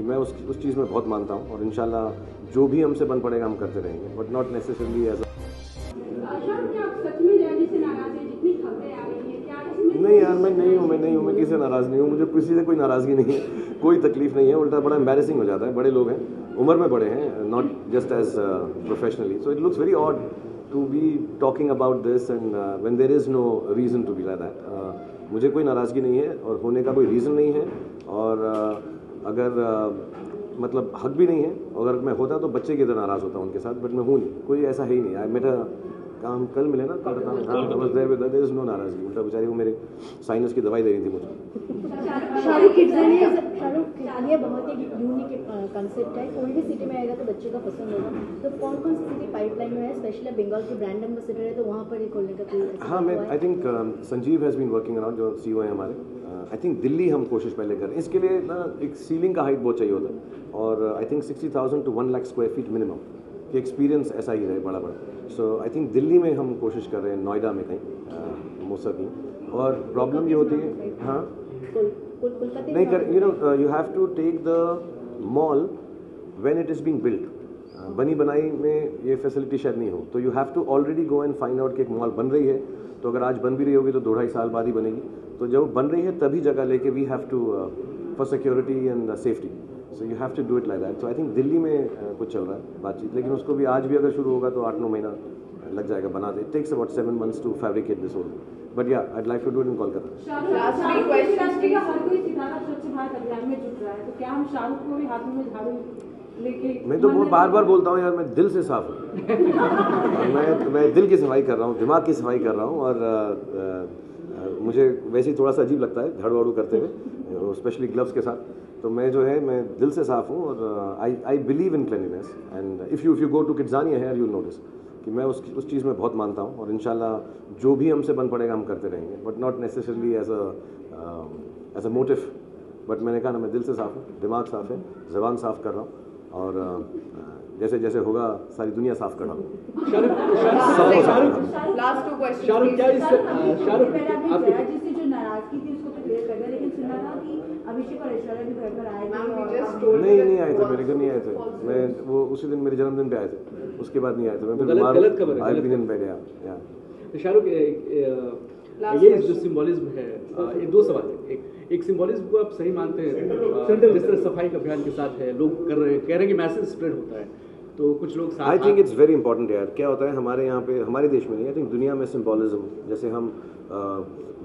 कि मैं उस चीज़ में बहुत मानता हूँ और इंशाल्लाह जो भी हमसे बन पड़ेगा हम करते रहेंगे, बट नॉट नेसेसरली एज नहीं यार, मैं नहीं हूँ, मैं किसी से नाराज़ नहीं हूँ, मुझे किसी से कोई नाराज़गी नहीं है, कोई तकलीफ नहीं है, उल्टा बड़ा एम्बैरेसिंग हो जाता है। बड़े लोग हैं, उम्र में बड़े हैं, not just as professionally, so it looks very odd to be talking about this and when there is no reason to be like that. मुझे कोई नाराज़गी नहीं है और होने का कोई रीज़न नहीं है, और अगर मतलब हक भी नहीं है, अगर मैं होता तो बच्चे की तरह नाराज़ होता उनके साथ, बट मैं हूँ नहीं, कोई ऐसा है ही नहीं। मेरा काम कल मिले ना, देयर इज नो नाराज़गी, उल्टा बेचारी वो मेरे साइनस की दवाई दे रही थी मुझे। शाहरुख किड्ज़ानिया बहुत ही यूनिक कंसेप्ट है, कोई भी सिटी में आएगा तो बच्चे का पसंद होगा। तो कौन कौन सी सिटी पाइपलाइन में है, स्पेशली बंगाल के ब्रांड एम्बेसडर है तो वहाँ पर ही खोलने का कोई? हाँ, मैं I think Sanjeev has been working around, जो CEO हैं हमारे। आई थिंक दिल्ली हम कोशिश पहले कर रहे हैं, इसके लिए ना एक सीलिंग का हाइट बहुत चाहिए होता है, और I think 60,000 to 1 lakh square feet minimum कि एक्सपीरियंस ऐसा ही रहे बड़ा। सो आई थिंक दिल्ली में हम कोशिश कर रहे हैं, नोएडा में कहीं मोसा की। और प्रॉब्लम ये होती है, हाँ नहीं कर, you have to take the mall when it is being built. बनी बनाई में ये फैसिलिटी शायद नहीं हो, तो you have to already go and find out कि एक मॉल बन रही है, तो अगर आज बन भी रही होगी तो 2-2.5 साल बाद ही बनेगी, तो जब बन रही है तभी जगह लेके we have to for security and safety, so you have to do it like that. So I think Delhi में कुछ चल रहा है बातचीत, लेकिन उसको भी आज भी अगर शुरू होगा तो 8-9 महीना लग जाएगा बनाते। It takes about 7 months to fabricate this hole, but yeah I like to do it in Kolkata. मैं तो बहुत बार बोलता हूँ यार, मैं दिल से साफ हूँ मैं दिल की सफाई कर रहा हूँ, दिमाग की सफाई कर रहा हूँ, और मुझे वैसे ही थोड़ा सा अजीब लगता है झाड़ू वाड़ू करते हुए, स्पेशली ग्लव्स के साथ। तो मैं जो है, मैं दिल से साफ हूँ, और I believe in cleanliness, and if you go to KidZania here you notice कि मैं उस चीज़ में बहुत मानता हूँ, और इंशाल्लाह जो भी हमसे बन पड़ेगा हम करते रहेंगे, but not necessarily as a motive. But मैंने कहा ना, मैं दिल से साफ हूँ, दिमाग साफ है, ज़बान साफ कर रहा हूँ, और जैसे जैसे होगा सारी दुनिया साफ कर रहा हूँ। नहीं आए थे, मेरे घर नहीं आए थे, मैं वो उसी दिन मेरे जन्मदिन पे आए थे, उसके बाद नहीं आए थे। मैं बीमार दिन पहले आया। शाहरुख, ये जो सिंबॉलिज्म है, ये 2 सवाल है। एक सिंबॉलिज्म को आप सही मानते हैं, जिस तरह सफाई का अभियान के साथ है, लोग कर रहे हैं, कह रहे हैं कि मैसेज स्प्रेड होता है, तो कुछ लोग साथ। I think it's very important यार। क्या होता है हमारे यहाँ पे, हमारे देश में नहीं, आई थिंक दुनिया में सिंबॉलिज्म, जैसे हम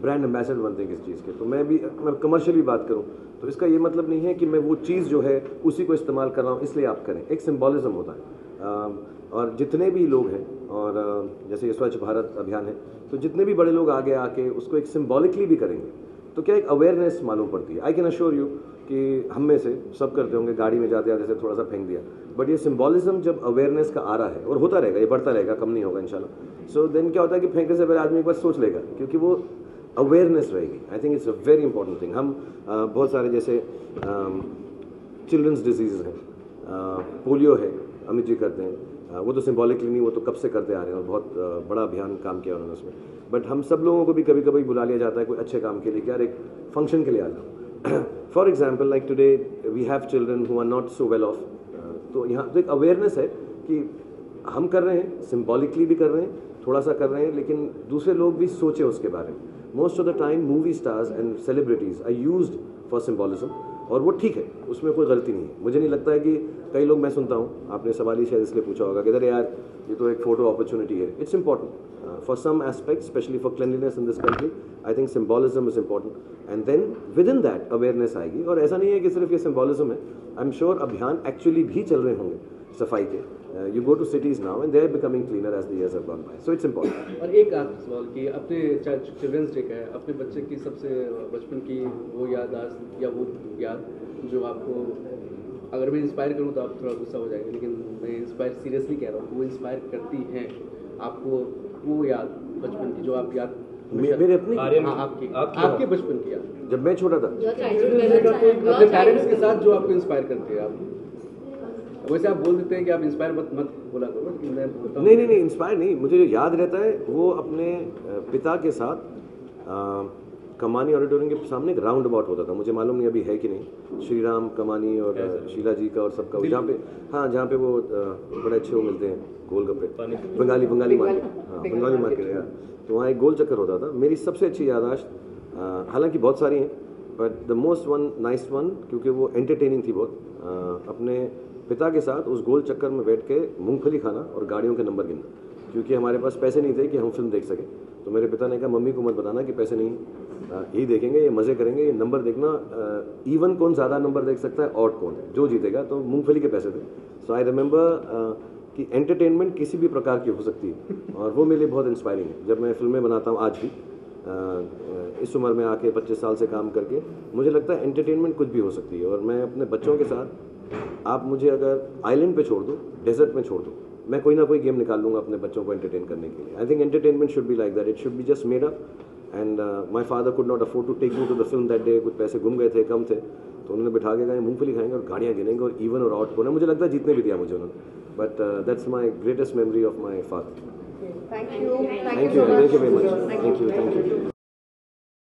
ब्रांड एम्बेसडर बनते हैं किसी चीज़ के, तो मैं कमर्शियली बात करूँ तो इसका ये मतलब नहीं है कि मैं वो चीज़ जो है उसी को इस्तेमाल कर रहा हूँ इसलिए आप करें। एक सिंबॉलिज्म होता है, और जितने भी लोग हैं, और जैसे ये स्वच्छ भारत अभियान है, तो जितने भी बड़े लोग आगे आके उसको एक सिंबॉलिकली भी करेंगे तो क्या एक अवेयरनेस मालूम पड़ती है। आई कैन अश्योर यू कि हम में से सब करते होंगे, गाड़ी में जाते जैसे थोड़ा सा फेंक दिया, बट ये सिंबॉलिज्म जब अवेयरनेस का आ रहा है, और होता रहेगा, ये बढ़ता रहेगा, कम नहीं होगा इंशाल्लाह। सो देन क्या होता है कि फेंकने से पहले आदमी एक बार सोच लेगा, क्योंकि वो अवेयरनेस रहेगी। I think it's a very important thing. हम बहुत सारे जैसे चिल्ड्रंस डिजीज़ हैं, पोलियो है, अमित जी करते हैं, वो तो सिंबॉलिकली नहीं, वो तो कब से करते आ रहे हैं, और बहुत बड़ा अभियान काम किया उन्होंने उसमें। बट हम सब लोगों को भी कभी कभी बुला लिया जाता है कोई अच्छे काम के लिए कि यार एक फंक्शन के लिए आ जाओ। For example like today we have children who are not so well off, तो यहाँ तो एक अवेयरनेस है कि हम कर रहे हैं, सिंबॉलिकली भी कर रहे हैं, थोड़ा सा कर रहे हैं, लेकिन दूसरे लोग भी सोचें उसके बारे में। Most of the time movie stars and celebrities are used for symbolism, और वो ठीक है, उसमें कोई गलती नहीं है। मुझे नहीं लगता है कि कई लोग, मैं सुनता हूँ, आपने सवाल ही शायद इसलिए पूछा होगा कि इधर यार ये तो एक फोटो अपॉर्चुनिटी है। It's important for some aspect, specially for cleanliness in this country. I think symbolism is important, and then within that awareness आएगी। और ऐसा नहीं है कि सिर्फ ये सिंबॉलिज्म है, आई एम श्योर अभियान एक्चुअली भी चल रहे होंगे सफाई के। You go to cities now and they are becoming cleaner as the years have gone by. So it's important. और एक आखिरी सवाल कि अपने चिल्ड्रंस डे का है, अपने बच्चे की सबसे बचपन की वो याददाश्त या वो याद जो आपको, अगर मैं इंस्पायर करूँ तो आप थोड़ा गुस्सा हो जाएंगे, लेकिन मैं इंस्पायर सीरियसली कह रहा हूँ, वो इंस्पायर करती हैं आपको, वो याद बचपन की जो आप याद, मेरे अपने, आपके बचपन की याद जब मैं छोटा था, अपने पेरेंट्स के साथ जो आपको इंस्पायर करती है। आप वैसे आप बोल देते हैं कि आप इंस्पायर मत बोला करो, लेकिन मैं बोलता हूँ नहीं इंस्पायर नहीं, मुझे जो याद रहता है वो अपने पिता के साथ कमानी ऑडिटोरियम के सामने एक राउंड अबाउट होता था, मुझे मालूम नहीं अभी है कि नहीं, श्री राम कमानी और शीला जी का और सबका, जहाँ पे हाँ जहाँ पे वो बड़े अच्छे वो मिलते हैं गोलगप्पे, बंगाली मार्केट, हाँ बंगाली मार्केट है, तो वहाँ एक गोल चक्कर होता था। मेरी सबसे अच्छी याददाश्त, हालांकि बहुत सारी हैं, but the most one nice one, क्योंकि वो एंटरटेनिंग थी बहुत, अपने पिता के साथ उस गोल चक्कर में बैठ के मूंगफली खाना और गाड़ियों के नंबर गिनना, क्योंकि हमारे पास पैसे नहीं थे कि हम फिल्म देख सकें। तो मेरे पिता ने कहा मम्मी को मत बताना कि पैसे नहीं, यही देखेंगे, ये मज़े करेंगे, ये नंबर देखना, इवन कौन ज़्यादा नंबर देख सकता है, ऑड कौन है, जो जीतेगा। तो मूंगफली के पैसे थे। सो आई रिमेंबर कि एंटरटेनमेंट किसी भी प्रकार की हो सकती है, और वो मेरे लिए बहुत इंस्पायरिंग है। जब मैं फिल्में बनाता हूँ आज भी, इस उम्र में आके 25 साल से काम करके, मुझे लगता है एंटरटेनमेंट कुछ भी हो सकती है। और मैं अपने बच्चों के साथ, आप मुझे अगर आइलैंड पे छोड़ दो, डेजर्ट में छोड़ दो, मैं कोई ना कोई गेम निकाल लूँगा अपने बच्चों को एंटरटेन करने के लिए। I think entertainment should be like that, it should be just made up. And my father could not afford to take me to the film that day, कुछ पैसे गुम गए थे, कम थे, तो उन्होंने बिठा के गए मूंगफली खाएंगे और गाड़ियाँ गिनेंगे और इवन और आउट होना, मुझे लगता है जीतने भी दिया मुझे उन्होंने। But that's my greatest memory of my father. Thank you. Thank you very much, thank you.